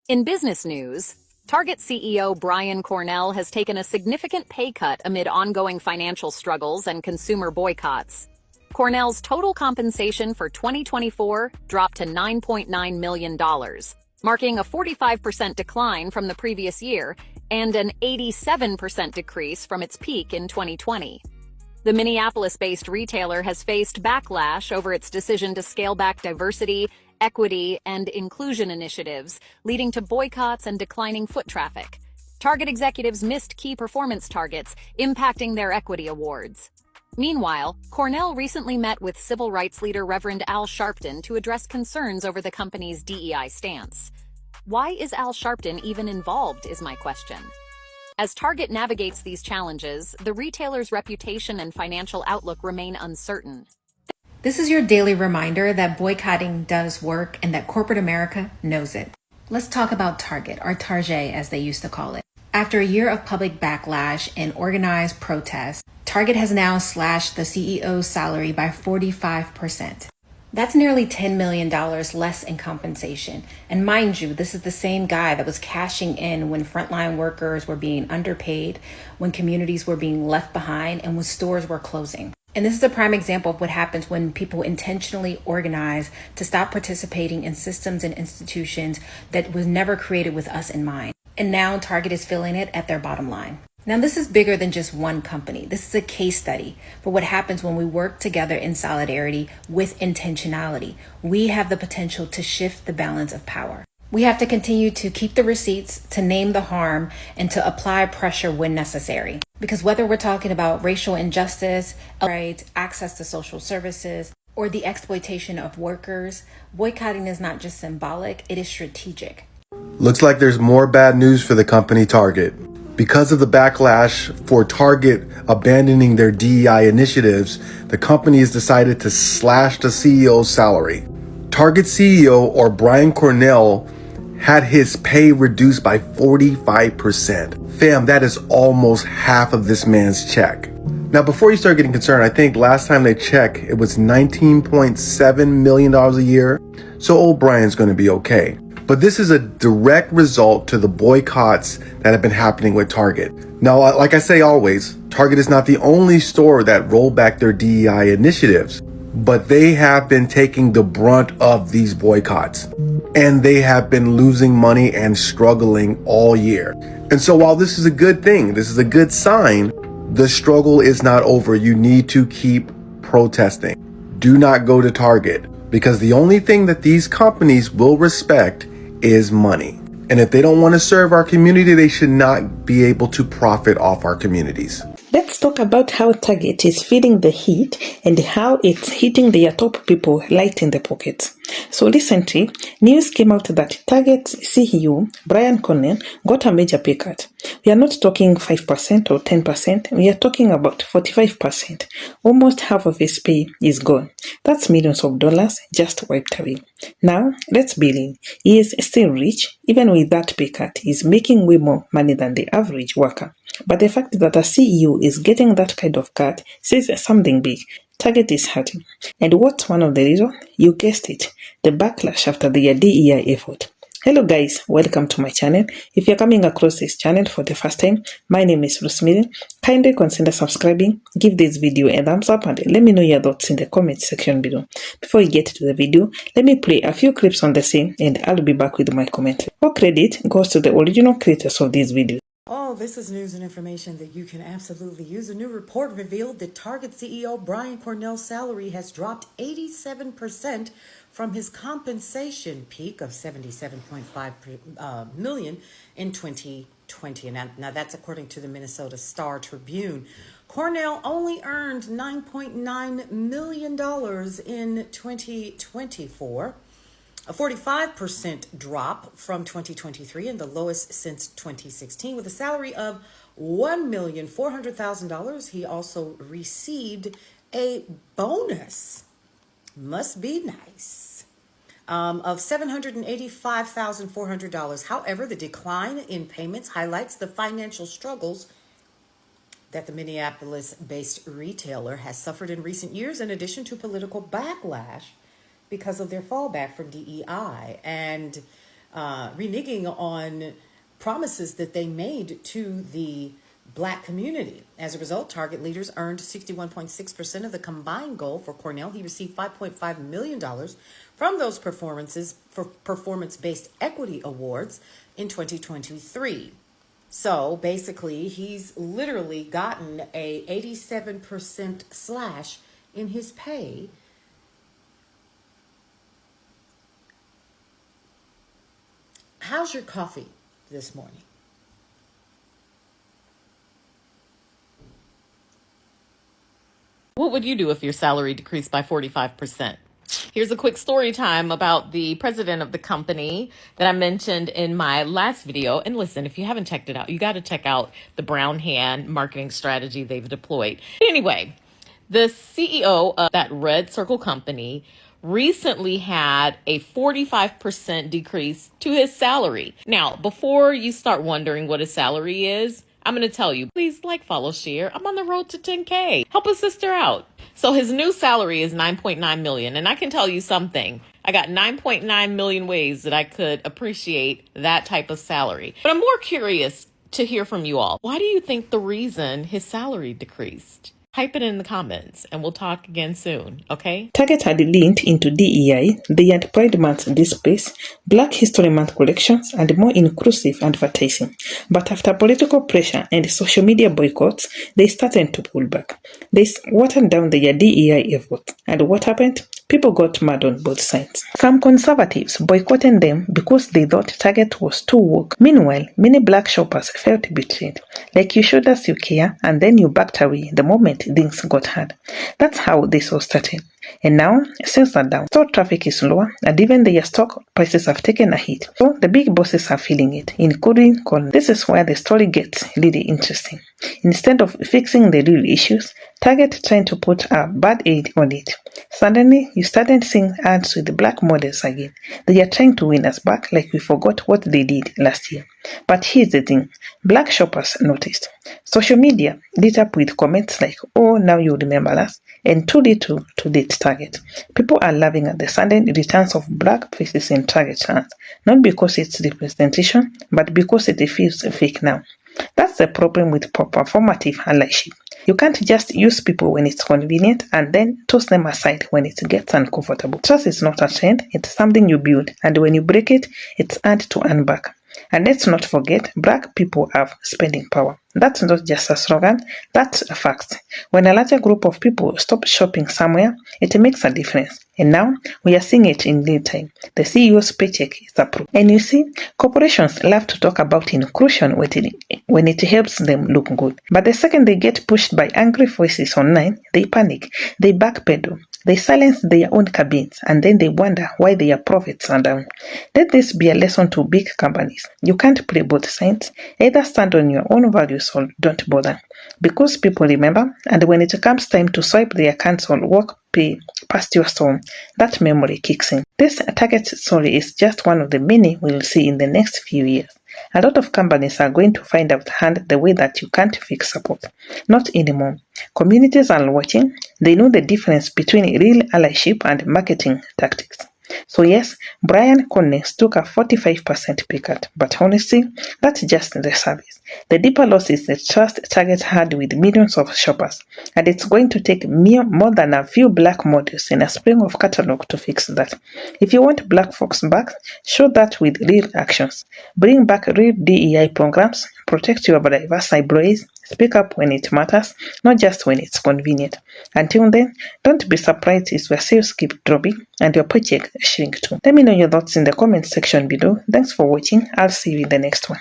In business news, Target CEO Brian Cornell has taken a significant pay cut amid ongoing financial struggles and consumer boycotts. Cornell's total compensation for 2024 dropped to $9.9 million, marking a 45% decline from the previous year and an 87% decrease from its peak in 2020. The Minneapolis-based retailer has faced backlash over its decision to scale back diversity, equity, and inclusion initiatives, leading to boycotts and declining foot traffic. Target executives missed key performance targets, impacting their equity awards. Meanwhile, Cornell recently met with civil rights leader Reverend Al Sharpton to address concerns over the company's DEI stance. Why is Al Sharpton even involved, is my question. As Target navigates these challenges, the retailer's reputation and financial outlook remain uncertain. This is your daily reminder that boycotting does work and that corporate America knows it. Let's talk about Target, or Target as they used to call it. After a year of public backlash and organized protests, Target has now slashed the CEO's salary by 45%. That's nearly $10 million less in compensation. And mind you, this is the same guy that was cashing in when frontline workers were being underpaid, when communities were being left behind, and when stores were closing. And this is a prime example of what happens when people intentionally organize to stop participating in systems and institutions that was never created with us in mind. And now Target is feeling it at their bottom line. Now, this is bigger than just one company. This is a case study for what happens when we work together in solidarity with intentionality. We have the potential to shift the balance of power. We have to continue to keep the receipts, to name the harm, and to apply pressure when necessary. Because whether we're talking about racial injustice, rights, access to social services, or the exploitation of workers, boycotting is not just symbolic, it is strategic. Looks like there's more bad news for the company Target. Because of the backlash for Target abandoning their DEI initiatives, the company has decided to slash the CEO's salary. Target CEO, or Brian Cornell, had his pay reduced by 45%. Fam, that is almost half of this man's check. Now, before you start getting concerned, I think last time they checked, it was $19.7 million a year. So old Brian's going to be okay. But this is a direct result to the boycotts that have been happening with Target. Now, like I say always, Target is not the only store that rolled back their DEI initiatives, but they have been taking the brunt of these boycotts. And they have been losing money and struggling all year. And so while this is a good thing, this is a good sign, the struggle is not over. You need to keep protesting. Do not go to Target, because the only thing that these companies will respect is money. And if they don't want to serve our community, they should not be able to profit off our communities. Let's talk about how Target is feeling the heat and how it's hitting their top people light in the pockets. So recently, news came out that Target's CEO, Brian Cornell, got a major pay cut. We are not talking 5% or 10%, we are talking about 45%. Almost half of his pay is gone. That's millions of dollars just wiped away. Now, let's be real. He is still rich. Even with that pay cut, he's making way more money than the average worker. But the fact that a CEO is getting that kind of cut says something big. Target is hurting. And what's one of the reasons? You guessed it, the backlash after their DEI effort. Hello guys, welcome to my channel. If you're coming across this channel for the first time, my name is Rosemary. Kindly consider subscribing, give this video a thumbs up, and let me know your thoughts in the comment section below. Before we get to the video, let me play a few clips on the same and I'll be back with my comment. All credit goes to the original creators of this video. Oh, this is news and information that you can absolutely use. A new report revealed that Target CEO Brian Cornell's salary has dropped 87% from his compensation peak of $77.5 million in 2020. And now that's according to the Minnesota Star Tribune. Cornell only earned $9.9 million in 2024. A 45% drop from 2023 and the lowest since 2016. With a salary of $1,400,000, he also received a bonus, must be nice, of $785,400. However, the decline in payments highlights the financial struggles that the Minneapolis-based retailer has suffered in recent years, in addition to political backlash because of their fallback from DEI. And reneging on promises that they made to the Black community. As a result, Target leaders earned 61.6% of the combined goal for Cornell. He received $5.5 million from those performances for performance-based equity awards in 2023. So basically, he's literally gotten a 87% slash in his pay. How's your coffee this morning? What would you do if your salary decreased by 45%? Here's a quick story time about the president of the company that I mentioned in my last video. And listen, if you haven't checked it out, you got to check out the brown hand marketing strategy they've deployed. Anyway, the CEO of that Red Circle company recently had a 45% decrease to his salary. Now, before you start wondering what his salary is, I'm going to tell you, please like, follow, share. I'm on the road to 10K. Help a sister out. So his new salary is $9.9 million. And I can tell you something. I got 9.9 million ways that I could appreciate that type of salary. But I'm more curious to hear from you all. Why do you think the reason his salary decreased? Type it in the comments and we'll talk again soon, okay? Target had leaned into DEI, they had Pride Month displays, Black History Month collections, and more inclusive advertising. But after political pressure and social media boycotts, they started to pull back. They watered down their DEI efforts. And what happened? People got mad on both sides. Some conservatives boycotted them because they thought Target was too woke. Meanwhile, many Black shoppers felt betrayed. Like you showed us you care and then you backed away the moment things got hard. That's how this all started. And now, sales are down, store traffic is lower, and even their stock prices have taken a hit. So the big bosses are feeling it, including Cornell. This is where the story gets really interesting. Instead of fixing the real issues, Target trying to put a bad aid on it. Suddenly, you started seeing ads with the Black models again. They are trying to win us back like we forgot what they did last year. But here's the thing, Black shoppers noticed. Social media lit up with comments like, oh, now you remember us, and too little to date Target. People are laughing at the sudden returns of Black faces in Target hands, not because it's representation, but because it feels fake now. That's the problem with performative allyship. You can't just use people when it's convenient and then toss them aside when it gets uncomfortable. Trust is not a trend, it's something you build, and when you break it, it's hard to earn back. And let's not forget, Black people have spending power. That's not just a slogan, that's a fact. When a larger group of people stop shopping somewhere, it makes a difference. And now, we are seeing it in real time. The CEO's paycheck is approved. And you see, corporations love to talk about inclusion when it helps them look good. But the second they get pushed by angry voices online, they panic, they backpedal, they silence their own cabins, and then they wonder why their profits are down. Let this be a lesson to big companies. You can't play both sides. Either stand on your own values or don't bother. Because people remember, and when it comes time to swipe their cards or walk past your store, that memory kicks in. This Target story is just one of the many we'll see in the next few years. A lot of companies are going to find out hand the way that you can't fix support. Not anymore. Communities are watching. They know the difference between real allyship and marketing tactics. So yes, Brian Cornell took a 45% pay cut, but honestly, that's just the service. The deeper loss is the trust Target had with millions of shoppers, and it's going to take more than a few Black models in a spring of catalog to fix that. If you want Black folks back, show that with real actions. Bring back real DEI programs, protect your diverse employees, speak up when it matters, not just when it's convenient. Until then, don't be surprised if your sales keep dropping and your paycheck shrink too. Let me know your thoughts in the comment section below. Thanks for watching. I'll see you in the next one.